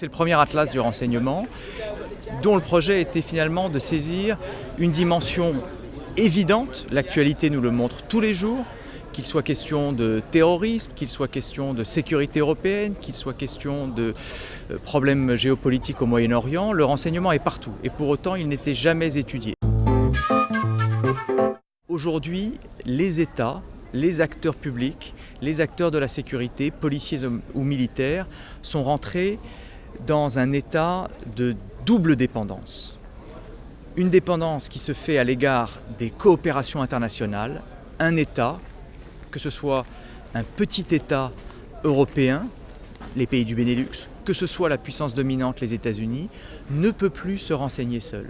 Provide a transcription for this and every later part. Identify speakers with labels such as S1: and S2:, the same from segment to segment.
S1: C'est le premier atlas du renseignement, dont le projet était finalement de saisir une dimension évidente, l'actualité nous le montre tous les jours, qu'il soit question de terrorisme, qu'il soit question de sécurité européenne, qu'il soit question de problèmes géopolitiques au Moyen-Orient, le renseignement est partout et pour autant il n'était jamais étudié. Aujourd'hui, les États, les acteurs publics, les acteurs de la sécurité, policiers ou militaires, sont rentrés dans un état de double dépendance. Une dépendance qui se fait à l'égard des coopérations internationales. Un État, que ce soit un petit État européen, les pays du Benelux, que ce soit la puissance dominante, les États-Unis, ne peut plus se renseigner seul.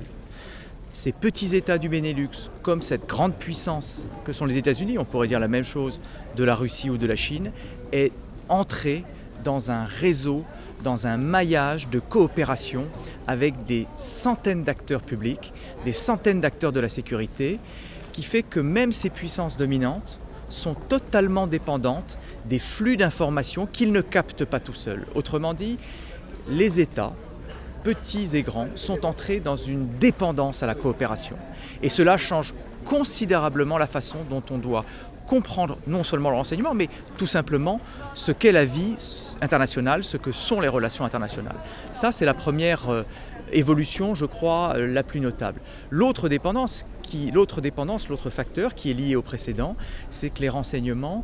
S1: Ces petits États du Benelux, comme cette grande puissance que sont les États-Unis, on pourrait dire la même chose de la Russie ou de la Chine, est entrée dans un réseau, dans un maillage de coopération avec des centaines d'acteurs publics, des centaines d'acteurs de la sécurité, qui fait que même ces puissances dominantes sont totalement dépendantes des flux d'informations qu'ils ne captent pas tout seuls. Autrement dit, les États, petits et grands, sont entrés dans une dépendance à la coopération. Et cela change considérablement la façon dont on doit comprendre non seulement le renseignement, mais tout simplement ce qu'est la vie internationale, ce que sont les relations internationales. Ça, c'est la première évolution, je crois, la plus notable. L'autre facteur qui est lié au précédent, c'est que le renseignement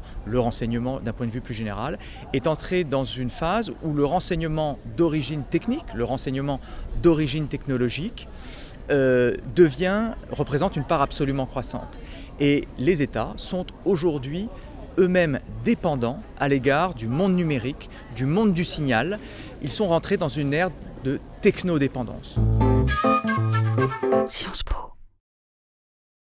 S1: d'un point de vue plus général, est entré dans une phase où le renseignement d'origine technique, le renseignement d'origine technologique, représente une part absolument croissante. Et les États sont aujourd'hui eux-mêmes dépendants à l'égard du monde numérique, du monde du signal. Ils sont rentrés dans une ère de technodépendance.
S2: Sciences